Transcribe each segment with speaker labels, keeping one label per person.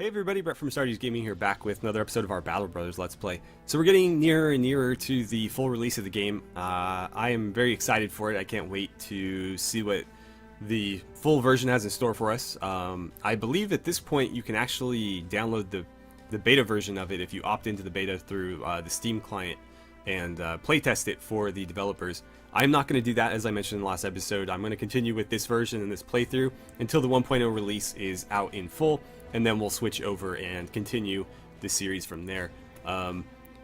Speaker 1: Hey everybody, Brett from AstartesGaming here, back with another episode of our Battle Brothers Let's Play. So we're getting nearer and nearer to the full release of the game. I am very excited for it. I can't wait to see what the full version has in store for us. I believe at this point you can actually download the beta version of it if you opt into the beta through the Steam client and playtest it for the developers. I'm not going to do that, as I mentioned in the last episode. I'm going to continue with this version and this playthrough until the 1.0 release is out in full, and then we'll switch over and continue the series from there.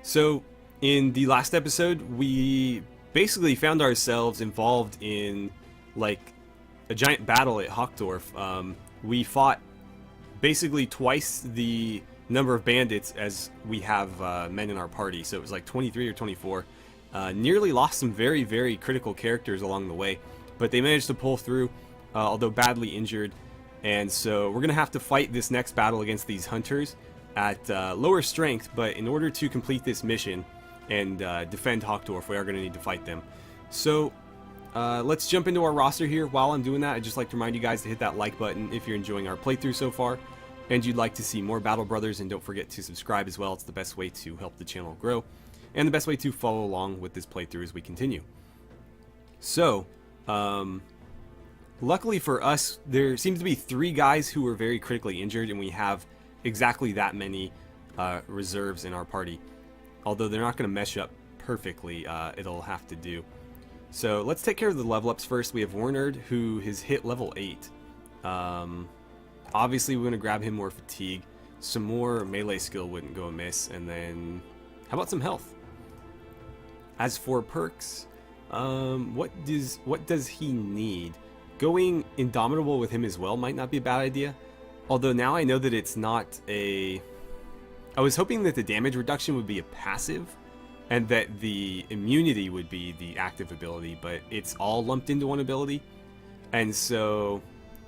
Speaker 1: So in the last episode, we basically found ourselves involved in like a giant battle at Hochdorf. We fought basically twice the number of bandits as we have men in our party, so it was like 23 or 24. Nearly lost some very, very critical characters along the way, but they managed to pull through, although badly injured. And so we're going to have to fight this next battle against these hunters at lower strength, but in order to complete this mission and defend Hochdorf, we are going to need to fight them. So let's jump into our roster here. While I'm doing that, I'd just like to remind you guys to hit that like button if you're enjoying our playthrough so far, and you'd like to see more Battle Brothers, and don't forget to subscribe as well. It's the best way to help the channel grow, and the best way to follow along with this playthrough as we continue. So, luckily for us, there seems to be 3 guys who are very critically injured, and we have exactly that many reserves in our party. Although they're not going to mesh up perfectly, it'll have to do. So let's take care of the level ups first. We have Warnerd, who has hit level 8. Obviously, we're going to grab him more fatigue. Some more melee skill wouldn't go amiss, and then how about some health? As for perks, what does he need? Going Indomitable with him as well might not be a bad idea. Although now I know that it's not a... I was hoping that the damage reduction would be a passive, and that the immunity would be the active ability, but it's all lumped into one ability. And so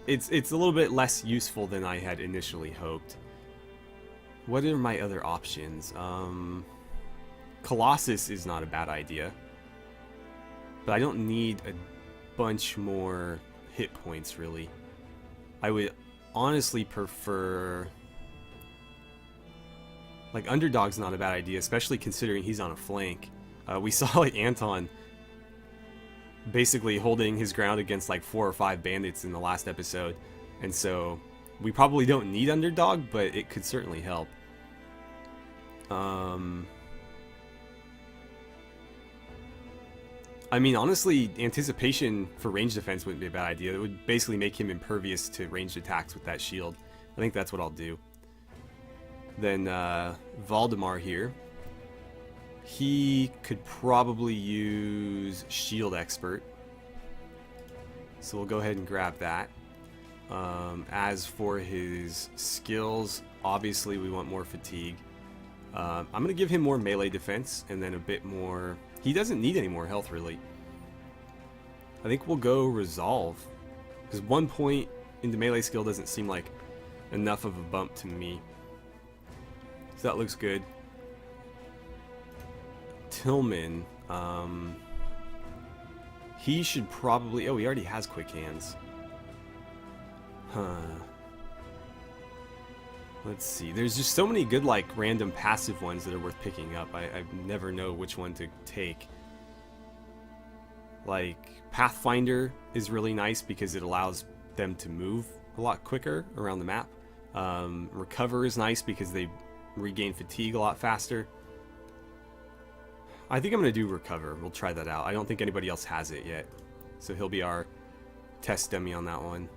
Speaker 1: it's a little bit less useful than I had initially hoped. What are my other options? Colossus is not a bad idea, but I don't need a bunch more hit points really. I would honestly prefer, like, Underdog's not a bad idea, especially considering he's on a flank. We saw like Anton basically holding his ground against like 4 or 5 bandits in the last episode, and so we probably don't need Underdog, but it could certainly help. I mean, honestly, Anticipation for ranged defense wouldn't be a bad idea. It would basically make him impervious to ranged attacks with that shield. I think that's what I'll do. Then Valdemar here. He could probably use Shield Expert, so we'll go ahead and grab that. As for his skills, obviously we want more fatigue. I'm going to give him more melee defense and then a bit more... He doesn't need any more health, really. I think we'll go Resolve, because 1 point into melee skill doesn't seem like enough of a bump to me. So that looks good. Tillman, he should probably... Oh, he already has Quick Hands. Huh. Let's see. There's just so many good, like, random passive ones that are worth picking up. I never know which one to take. Like, Pathfinder is really nice because it allows them to move a lot quicker around the map. Recover is nice because they regain fatigue a lot faster. I think I'm going to do Recover. We'll try that out. I don't think anybody else has it yet, so he'll be our test dummy on that one.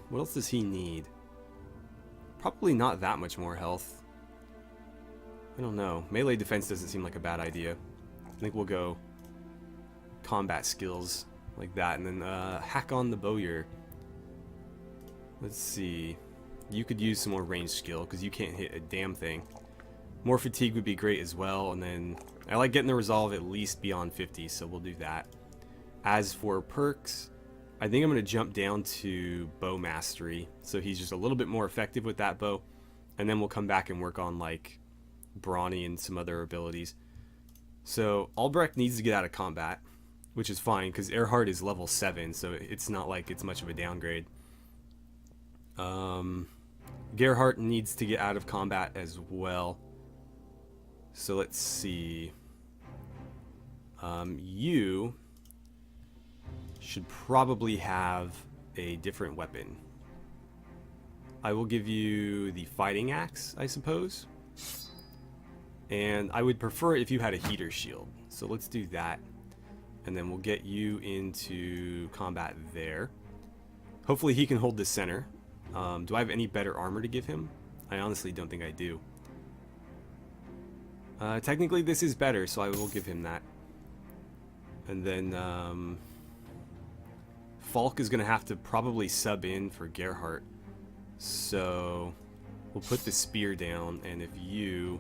Speaker 1: What else does he need? Probably not that much more health. I don't know. Melee defense doesn't seem like a bad idea. I think we'll go combat skills like that, and then hack on the bowyer. Let's see. You could use some more range skill because you can't hit a damn thing. More fatigue would be great as well, and then I like getting the resolve at least beyond 50, so we'll do that. As for perks, I think I'm going to jump down to Bow Mastery, so he's just a little bit more effective with that bow, and then we'll come back and work on like Brawny and some other abilities. So Albrecht needs to get out of combat, which is fine because Earhart is level 7, so it's not like it's much of a downgrade. Gerhardt needs to get out of combat as well. So let's see. You should probably have a different weapon. I will give you the fighting axe, I suppose. And I would prefer it if you had a heater shield. So let's do that. And then we'll get you into combat there. Hopefully he can hold the center. Do I have any better armor to give him? I honestly don't think I do. Technically this is better, so I will give him that. And then Falk is going to have to probably sub in for Gerhardt. So we'll put the spear down, and if you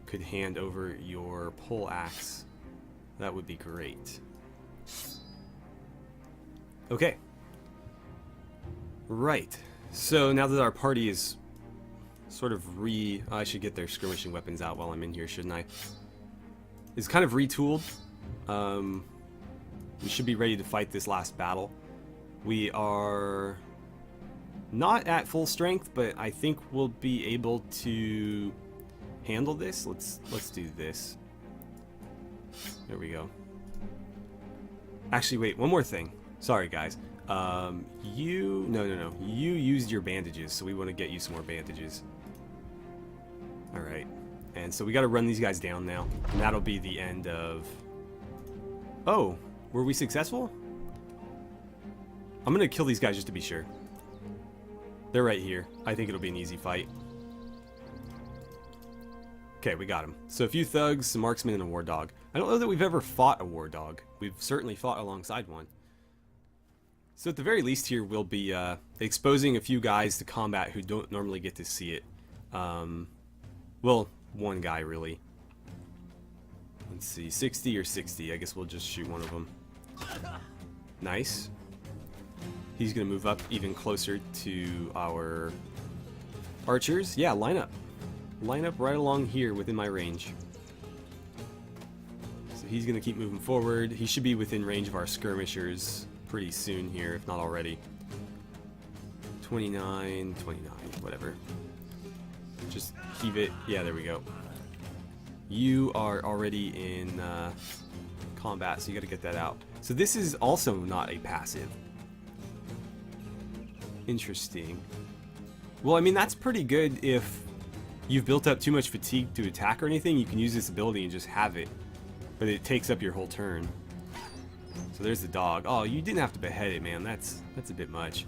Speaker 1: could hand over your pole axe, that would be great. Okay. Right. So now that our party is sort of I should get their skirmishing weapons out while I'm in here, shouldn't I? It's kind of retooled. We should be ready to fight this last battle. We are not at full strength, but I think we'll be able to handle this. Let's do this. There we go. Actually, wait, one more thing. Sorry, guys. No. You used your bandages, so we want to get you some more bandages. Alright. And so we got to run these guys down now. And that'll be the end of... Oh, were we successful? I'm going to kill these guys just to be sure. They're right here. I think it'll be an easy fight. Okay, we got him. So a few thugs, some marksmen, and a war dog. I don't know that we've ever fought a war dog. We've certainly fought alongside one. So at the very least here, we'll be exposing a few guys to combat who don't normally get to see it. Well, one guy, really. Let's see, 60 or 60. I guess we'll just shoot one of them. Nice. He's going to move up even closer to our archers. Yeah, line up. Line up right along here within my range. So he's going to keep moving forward. He should be within range of our skirmishers pretty soon here, if not already. 29, whatever. Just heave it. Yeah, there we go. You are already in combat, so you got to get that out. So this is also not a passive. Interesting. Well, I mean, that's pretty good if you've built up too much fatigue to attack or anything. You can use this ability and just have it, but it takes up your whole turn. So there's the dog. Oh, you didn't have to behead it, man. That's a bit much.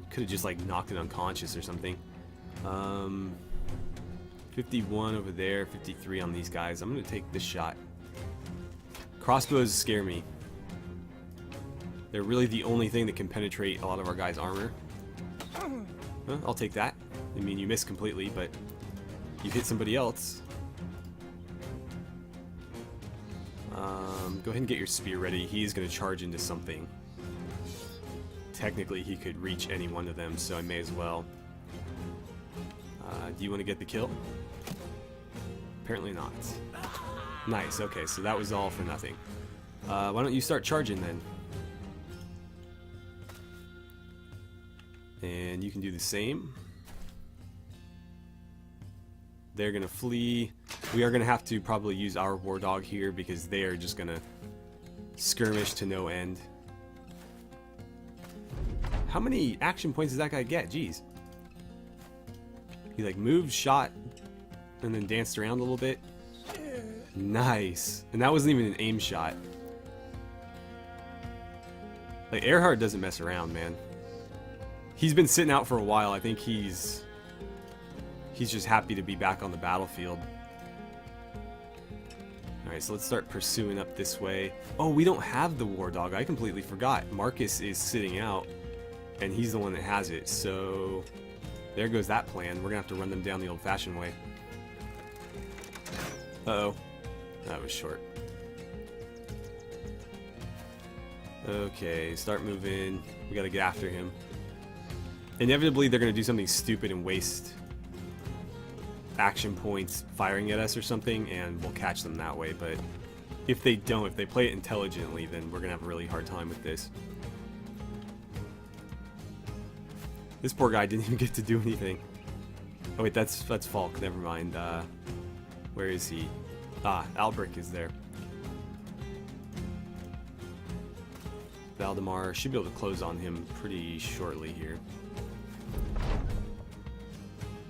Speaker 1: Could have just like knocked it unconscious or something. 51 over there, 53 on these guys. I'm gonna take this shot. Crossbows scare me. They're really the only thing that can penetrate a lot of our guys' armor. Well, I'll take that. I mean, you missed completely, but you hit somebody else. Go ahead and get your spear ready. He's going to charge into something. Technically, he could reach any one of them, so I may as well. Do you want to get the kill? Apparently not. Nice, okay, so that was all for nothing. Why don't you start charging then? And you can do the same. They're going to flee. We are going to have to probably use our war dog here because they are just going to skirmish to no end. How many action points does that guy get? Jeez. He like moved, shot, and then danced around a little bit. Nice. And that wasn't even an aim shot. Like, Earhart doesn't mess around, man. He's been sitting out for a while. I think he's just happy to be back on the battlefield. Alright, so let's start pursuing up this way. Oh, we don't have the war dog. I completely forgot. Marcus is sitting out, and he's the one that has it. So there goes that plan. We're gonna have to run them down the old-fashioned way. Uh-oh. That was short. Okay, start moving. We gotta get after him. Inevitably, they're gonna do something stupid and waste action points firing at us or something, and we'll catch them that way. But if they don't, if they play it intelligently, then we're gonna have a really hard time with this. This poor guy didn't even get to do anything. Oh wait, that's Falk. Never mind. Where is he? Ah, Albric is there. Valdemar should be able to close on him pretty shortly here.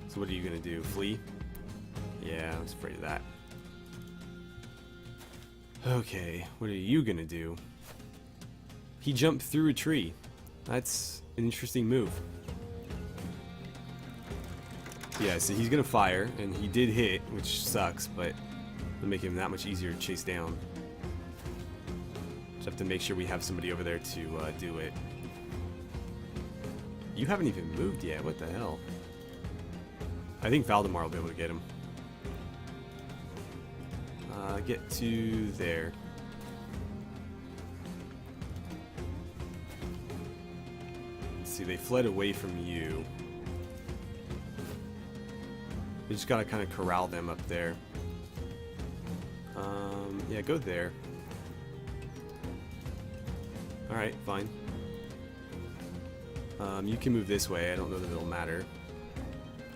Speaker 1: So what are you gonna do? Flee? Yeah, I was afraid of that. Okay, what are you gonna do? He jumped through a tree. That's an interesting move. Yeah, so he's gonna fire, and he did hit, which sucks, but it'll make him that much easier to chase down. Just have to make sure we have somebody over there to do it. You haven't even moved yet, what the hell? I think Valdemar will be able to get him. Get to there. Let's see, they fled away from you. We just gotta kind of corral them up there. Yeah, go there. Alright, fine. You can move this way, I don't know that it'll matter.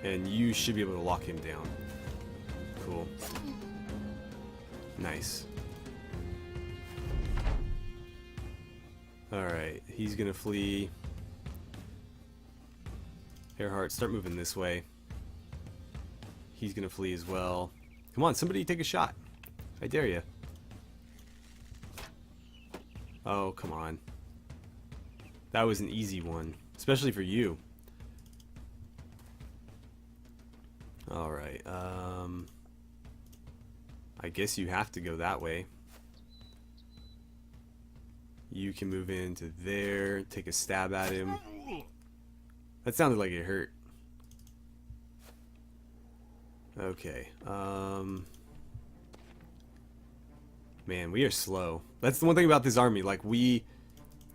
Speaker 1: And you should be able to lock him down. Cool. Nice. Alright, he's gonna flee. Earhart, start moving this way. He's gonna flee as well. Come on, somebody take a shot. I dare you. Oh, come on. That was an easy one, especially for you. Alright, I guess you have to go that way. You can move into there, take a stab at him. That sounded like it hurt. Okay, man, we are slow. That's the one thing about this army, like, we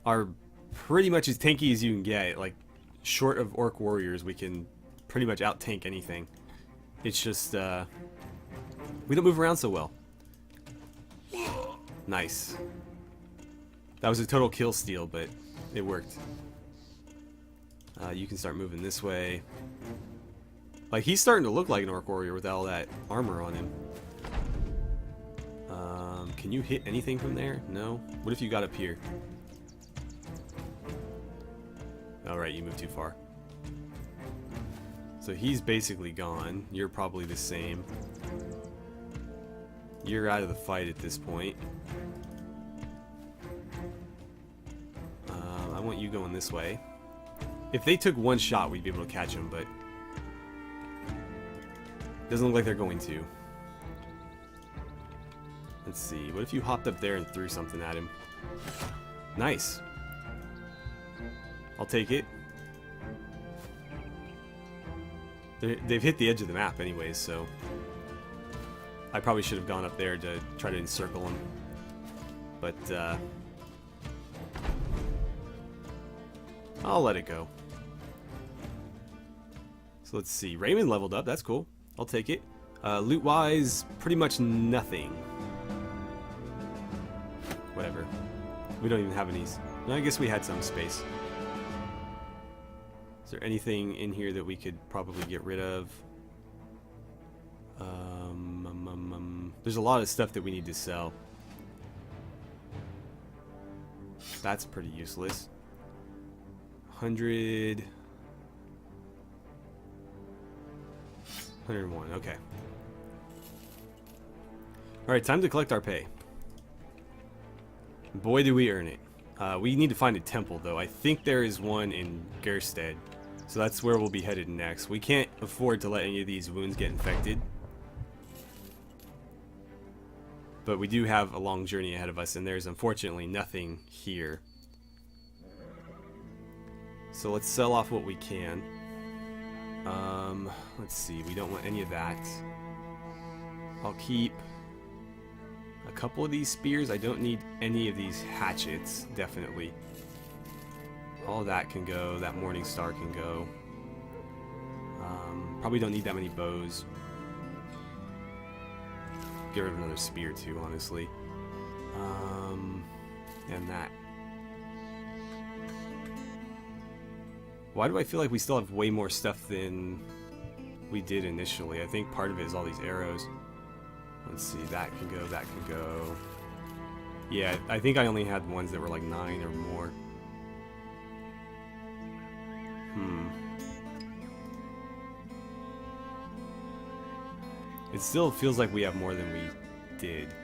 Speaker 1: are pretty much as tanky as you can get. Like, short of orc warriors, we can pretty much out-tank anything. It's just, we don't move around so well. Nice. That was a total kill steal, but it worked. You can start moving this way. Like, he's starting to look like an orc warrior with all that armor on him. Can you hit anything from there? No? What if you got up here? Alright, you moved too far. So he's basically gone. You're probably the same. You're out of the fight at this point. I want you going this way. If they took one shot, we'd be able to catch them, but doesn't look like they're going to. Let's see. What if you hopped up there and threw something at him? Nice. I'll take it. They've hit the edge of the map anyways, so I probably should have gone up there to try to encircle them. But I'll let it go. So let's see. Raymond leveled up. That's cool. I'll take it. Loot-wise, pretty much nothing. Whatever. We don't even have any. I guess we had some space. Is there anything in here that we could probably get rid of? There's a lot of stuff that we need to sell. That's pretty useless. 100... 101, okay. Alright, time to collect our pay. Boy, do we earn it. We need to find a temple, though. I think there is one in Gerstead. So that's where we'll be headed next. We can't afford to let any of these wounds get infected. But we do have a long journey ahead of us, and there's unfortunately nothing here. So let's sell off what we can. Let's see, we don't want any of that. I'll keep a couple of these spears. I don't need any of these hatchets, definitely. All that can go, that Morning Star can go. Probably don't need that many bows. Get rid of another spear too, honestly. And that. Why do I feel like we still have way more stuff than we did initially? I think part of it is all these arrows. Let's see, that can go, that can go. Yeah, I think I only had ones that were like 9 or more. It still feels like we have more than we did.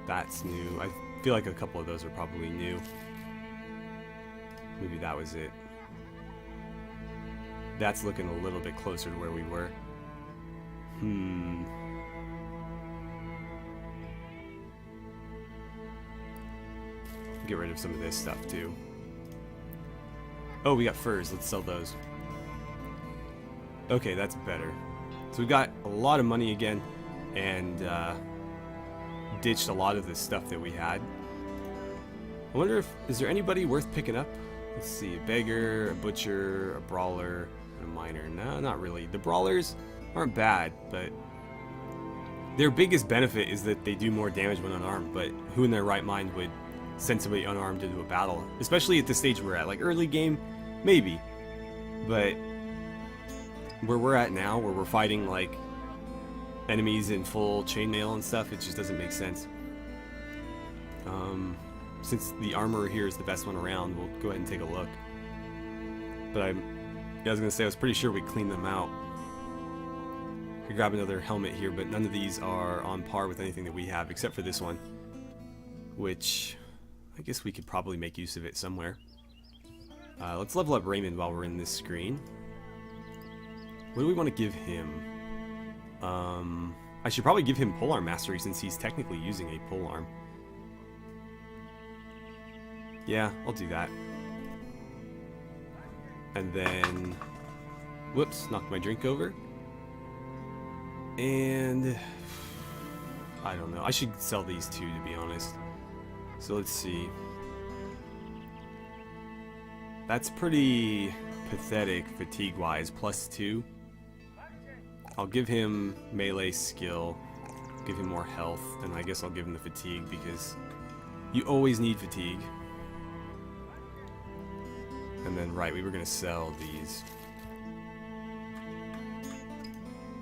Speaker 1: That's new. I feel like a couple of those are probably new. Maybe that was it. That's looking a little bit closer to where we were. Get rid of some of this stuff too. Oh, we got furs. Let's sell those. Okay, that's better. So we got a lot of money again, and ditched a lot of the stuff that we had. I wonder if, is there anybody worth picking up? Let's see, a beggar, a butcher, a brawler, and a miner. No, not really. The brawlers aren't bad, but their biggest benefit is that they do more damage when unarmed, but who in their right mind would send somebody unarmed into a battle? Especially at the stage we're at. Like, early game, maybe. But where we're at now, where we're fighting, like, enemies in full chainmail and stuff, it just doesn't make sense. Since the armor here is the best one around, we'll go ahead and take a look. But I was gonna say, I was pretty sure we cleaned them out. Could grab another helmet here, but none of these are on par with anything that we have, except for this one, which I guess we could probably make use of it somewhere. Let's level up Raymond while we're in this screen. What do we want to give him? I should probably give him polearm mastery since he's technically using a polearm. Yeah, I'll do that. And then, whoops, knocked my drink over. And I don't know. I should sell these two, to be honest. So let's see. That's pretty pathetic fatigue-wise. +2. I'll give him melee skill, give him more health, and I guess I'll give him the fatigue because you always need fatigue. And then, right, we were going to sell these.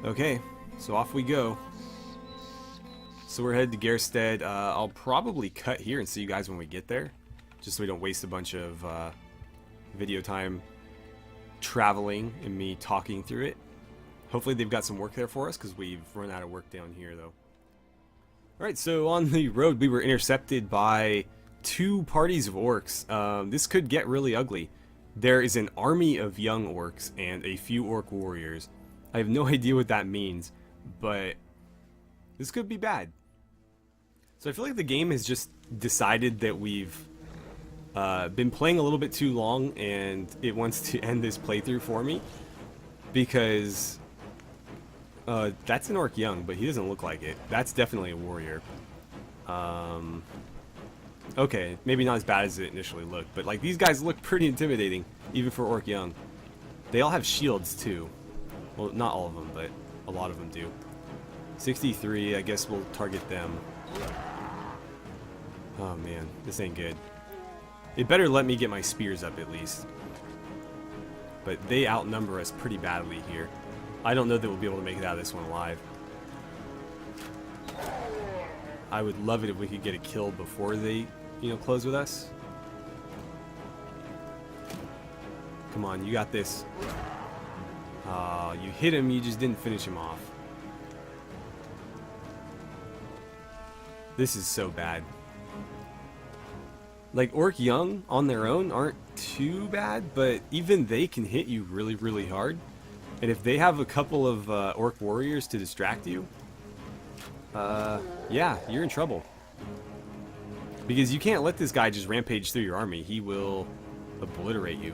Speaker 1: Okay, so off we go. So we're headed to Gerstead. I'll probably cut here and see you guys when we get there, just so we don't waste a bunch of video time traveling and me talking through it. Hopefully they've got some work there for us, because we've run out of work down here, though. Alright, so on the road we were intercepted by 2 parties of orcs. This could get really ugly. There is an army of young orcs and a few orc warriors. I have no idea what that means, but this could be bad. So I feel like the game has just decided that we've been playing a little bit too long, and it wants to end this playthrough for me, because that's an orc young, but he doesn't look like it. That's definitely a warrior. Okay, maybe not as bad as it initially looked, but like these guys look pretty intimidating, even for orc young. They all have shields too. Well, not all of them, but a lot of them do. 63, I guess we'll target them. Oh man, this ain't good. It better let me get my spears up at least. But they outnumber us pretty badly here. I don't know that we'll be able to make it out of this one alive. I would love it if we could get a kill before they, close with us. Come on, you got this. You hit him, you just didn't finish him off. This is so bad. Like, orc young on their own aren't too bad, but even they can hit you really, really hard. And if they have a couple of orc warriors to distract you, yeah, you're in trouble. Because you can't let this guy just rampage through your army. He will obliterate you.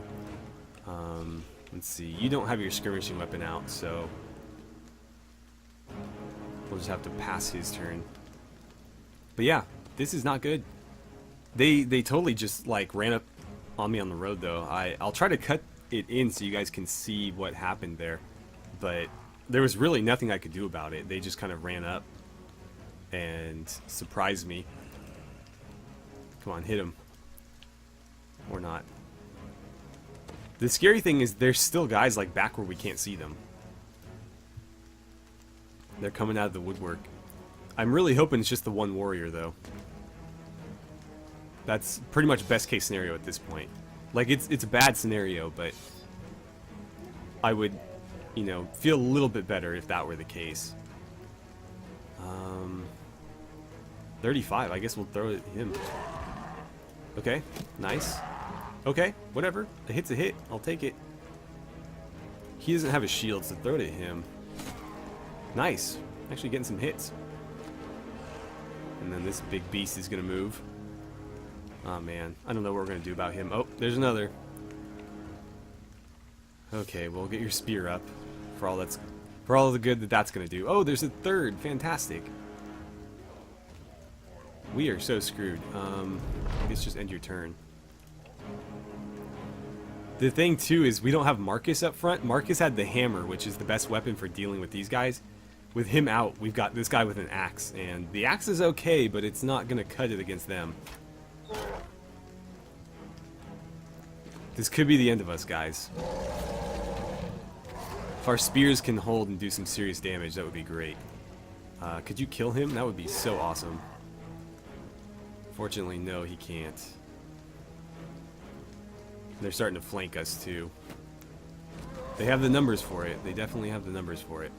Speaker 1: Let's see. You don't have your skirmishing weapon out, so we'll just have to pass his turn. But yeah, this is not good. They totally just like ran up on me on the road though. I'll try to cut it in so you guys can see what happened there. But there was really nothing I could do about it. They just kind of ran up and surprised me. Come on, hit him. Or not. The scary thing is there's still guys like back where we can't see them. They're coming out of the woodwork. I'm really hoping it's just the one warrior though. That's pretty much best case scenario at this point. Like it's a bad scenario, but I would, you know, feel a little bit better if that were the case. 35, I guess we'll throw it at him. Okay, nice. Okay, whatever. A hit's a hit. I'll take it. He doesn't have a shield, so throw it at him. Nice. Actually getting some hits. And then this big beast is going to move. Oh, man. I don't know what we're going to do about him. Oh, there's another. Okay, well, get your spear up for all the good that's going to do. Oh, there's a third. Fantastic. We are so screwed. I guess just end your turn. The thing, too, is we don't have Marcus up front. Marcus had the hammer, which is the best weapon for dealing with these guys. With him out, we've got this guy with an axe. And the axe is okay, but it's not going to cut it against them. This could be the end of us, guys. If our spears can hold and do some serious damage, that would be great. Could you kill him? That would be so awesome. Fortunately, no, he can't. They're starting to flank us, too. They have the numbers for it. They definitely have the numbers for it.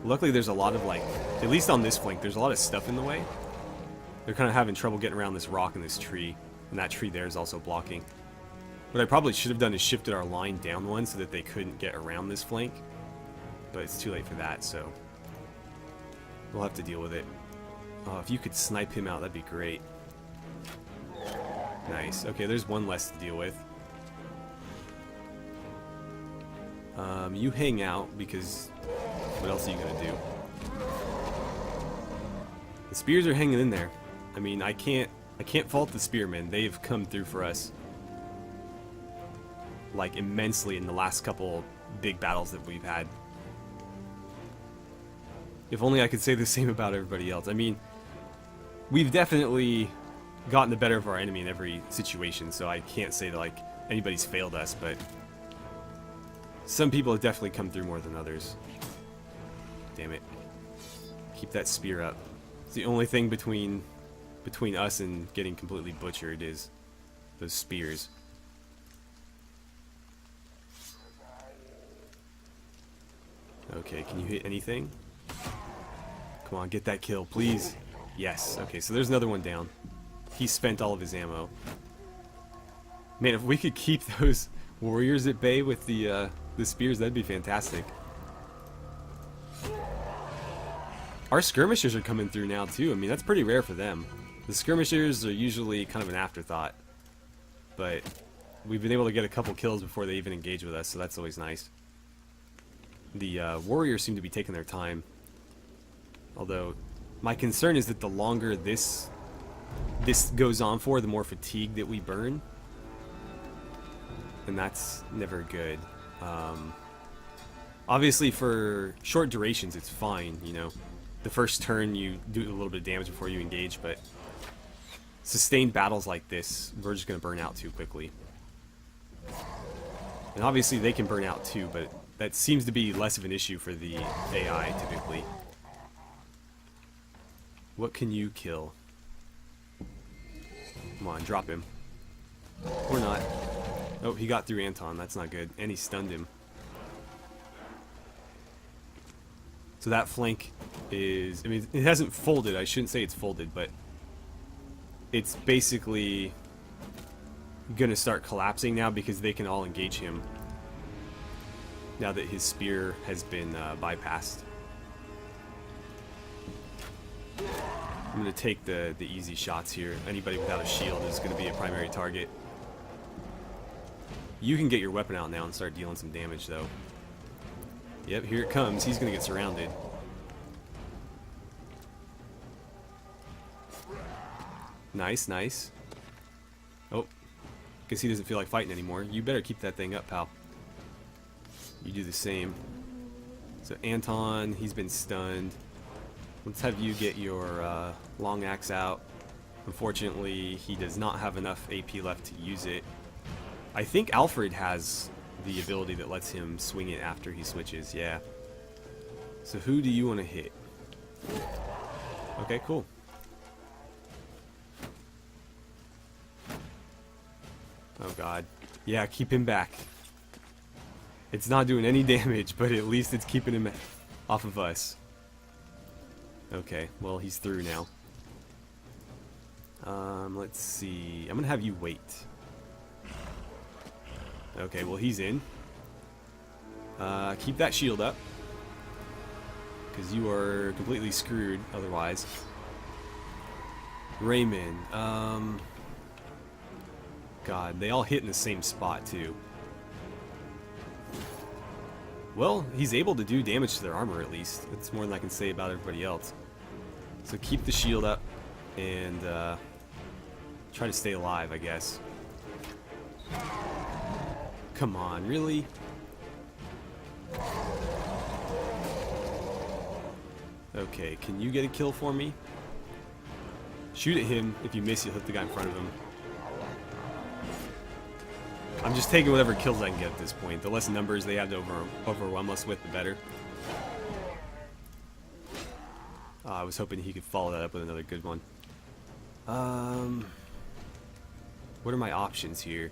Speaker 1: Luckily, there's a lot of, like, at least on this flank, there's a lot of stuff in the way. They're kind of having trouble getting around this rock and this tree. And that tree there is also blocking. What I probably should have done is shifted our line down one so that they couldn't get around this flank. But it's too late for that, so we'll have to deal with it. Oh, if you could snipe him out, that'd be great. Nice. Okay, there's one less to deal with. You hang out, because what else are you gonna do? The spears are hanging in there. I mean, I can't fault the spearmen. They've come through for us, like, immensely in the last couple big battles that we've had. If only I could say the same about everybody else. I mean, we've definitely gotten the better of our enemy in every situation, so I can't say that, like, anybody's failed us, but some people have definitely come through more than others. Damn it. Keep that spear up. It's the only thing between us and getting completely butchered is those spears. Okay, can you hit anything? Come on, get that kill, please. Yes. Okay, so there's another one down. He spent all of his ammo. Man, if we could keep those warriors at bay with the spears, that'd be fantastic. Our skirmishers are coming through now, too. I mean, that's pretty rare for them. The skirmishers are usually kind of an afterthought. But we've been able to get a couple kills before they even engage with us, so that's always nice. The warriors seem to be taking their time. Although, my concern is that the longer this goes on for, the more fatigue that we burn. And that's never good. Obviously, for short durations, it's fine, you know. The first turn, you do a little bit of damage before you engage, but sustained battles like this, we're just going to burn out too quickly. And obviously, they can burn out too, but that seems to be less of an issue for the AI, typically. What can you kill? Come on, drop him. Or not. Oh, he got through Anton. That's not good. And he stunned him. So that flank is... I mean, it hasn't folded. I shouldn't say it's folded, but it's basically going to start collapsing now because they can all engage him now that his spear has been bypassed. I'm going to take the easy shots here. Anybody without a shield is going to be a primary target. You can get your weapon out now and start dealing some damage, though. Yep, here it comes. He's going to get surrounded. Nice, nice. Oh, guess he doesn't feel like fighting anymore. You better keep that thing up, pal. You do the same. So Anton, he's been stunned. Let's have you get your long axe out. Unfortunately, he does not have enough AP left to use it. I think Alfred has the ability that lets him swing it after he switches, yeah. So who do you want to hit? Okay, cool. Oh god. Yeah, keep him back. It's not doing any damage, but at least it's keeping him off of us. Okay, well, he's through now. Let's see. I'm gonna have you wait. Okay, well, he's in. Keep that shield up, because you are completely screwed otherwise. Raymond. God, they all hit in the same spot, too. Well, he's able to do damage to their armor, at least. That's more than I can say about everybody else. So keep the shield up, and try to stay alive, I guess. Come on, really? Okay, can you get a kill for me? Shoot at him. If you miss, you'll hit the guy in front of him. I'm just taking whatever kills I can get at this point. The less numbers they have to overwhelm us with, the better. I was hoping he could follow that up with another good one. What are my options here?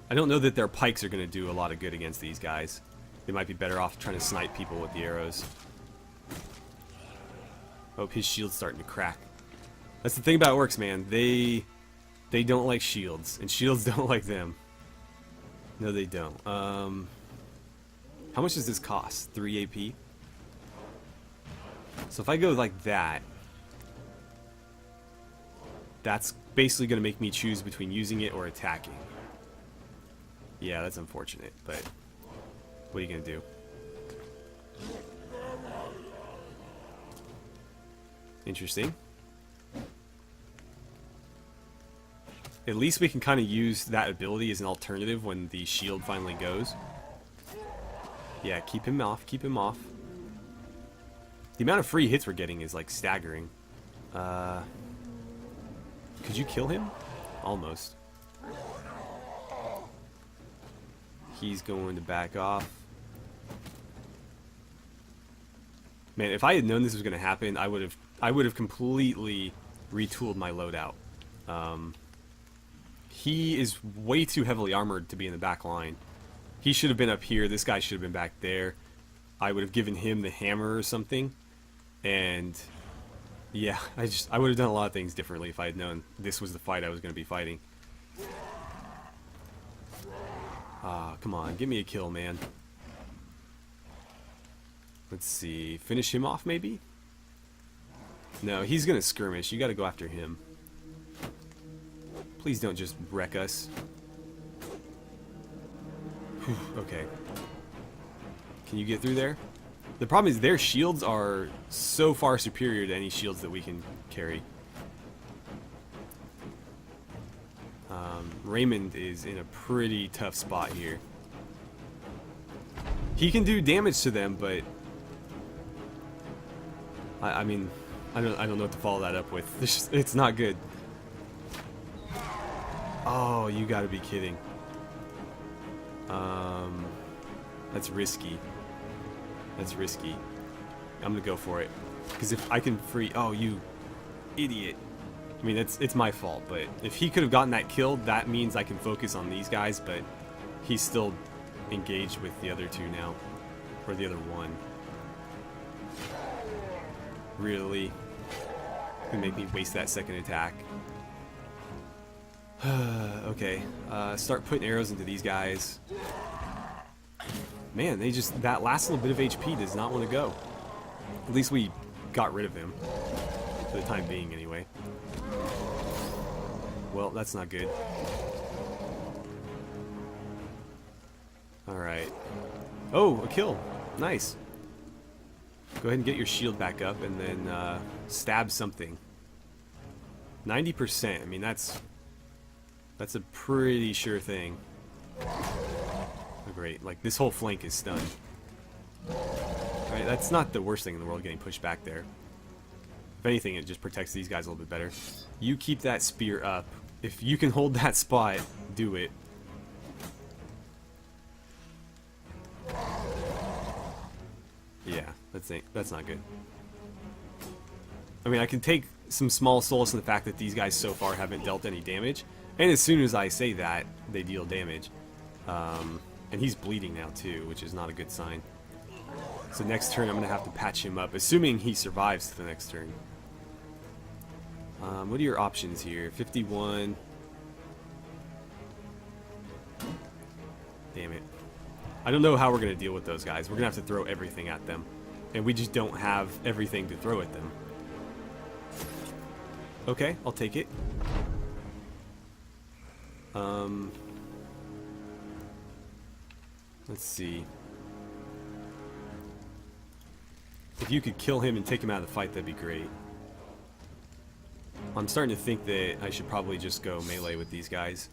Speaker 1: I don't know that their pikes are going to do a lot of good against these guys. They might be better off trying to snipe people with the arrows. Oh, his shield's starting to crack. That's the thing about orcs, man. They don't like shields, and shields don't like them. No, they don't. How much does this cost? 3 AP? So if I go like that, that's basically going to make me choose between using it or attacking. Yeah, that's unfortunate, but what are you going to do? Interesting. At least we can kind of use that ability as an alternative when the shield finally goes. Yeah, keep him off, keep him off. The amount of free hits we're getting is like staggering. Could you kill him? Almost. He's going to back off. Man, if I had known this was going to happen, I would have completely retooled my loadout. He is way too heavily armored to be in the back line. He should have been up here. This guy should have been back there. I would have given him the hammer or something. And yeah, I would have done a lot of things differently if I had known this was the fight I was going to be fighting. Ah, come on, give me a kill, man. Let's see, finish him off maybe? No, he's going to skirmish. You got to go after him. Please don't just wreck us. Whew, okay. Can you get through there? The problem is their shields are so far superior to any shields that we can carry. Raymond is in a pretty tough spot here. He can do damage to them, but I mean, I don't know what to follow that up with. It's not good. Oh, you gotta be kidding. That's risky. That's risky. I'm gonna go for it. Because if I can free... Oh, you idiot. I mean, it's my fault, but if he could have gotten that kill, that means I can focus on these guys, but he's still engaged with the other two now. Or the other one. Really? Gonna make me waste that second attack. Okay, start putting arrows into these guys. Man, that last little bit of HP does not want to go. At least we got rid of him. For the time being, anyway. Well, that's not good. Alright. Oh, a kill. Nice. Go ahead and get your shield back up and then stab something. 90%. I mean, that's a pretty sure thing. Oh, great. Like, this whole flank is stunned. Alright, that's not the worst thing in the world, getting pushed back there. If anything, it just protects these guys a little bit better. You keep that spear up. If you can hold that spot, do it. Yeah, that's not good. I mean, I can take some small solace in the fact that these guys so far haven't dealt any damage. And as soon as I say that, they deal damage. And he's bleeding now too, which is not a good sign. So next turn I'm going to have to patch him up, assuming he survives to the next turn. What are your options here? 51. Damn it. I don't know how we're going to deal with those guys. We're going to have to throw everything at them. And we just don't have everything to throw at them. Okay, I'll take it. Let's see. If you could kill him and take him out of the fight, that'd be great. I'm starting to think that I should probably just go melee with these guys.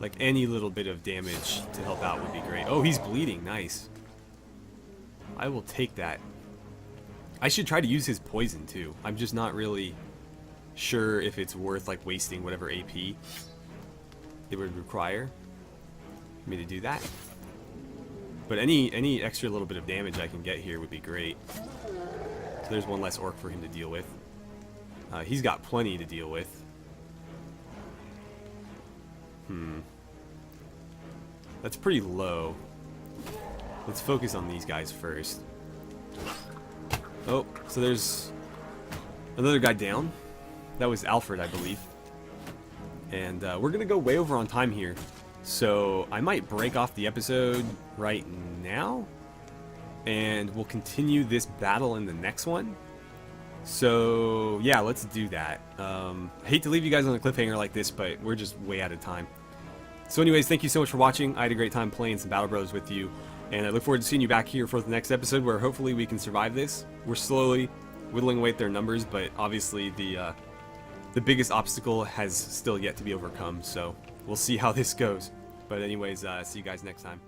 Speaker 1: Like, any little bit of damage to help out would be great. Oh, he's bleeding. Nice. I will take that. I should try to use his poison, too. I'm just not really sure if it's worth, like, wasting whatever AP it would require for me to do that. But any extra little bit of damage I can get here would be great. So there's one less orc for him to deal with. He's got plenty to deal with. That's pretty low. Let's focus on these guys first. Oh, so there's another guy down. That was Alfred, I believe. And we're going to go way over on time here. So I might break off the episode right now. And we'll continue this battle in the next one. So yeah, let's do that. I hate to leave you guys on a cliffhanger like this, but we're just way out of time. So anyways, thank you so much for watching. I had a great time playing some Battle Bros with you. And I look forward to seeing you back here for the next episode where hopefully we can survive this. We're slowly whittling away at their numbers, but obviously the biggest obstacle has still yet to be overcome. So we'll see how this goes. But anyways, see you guys next time.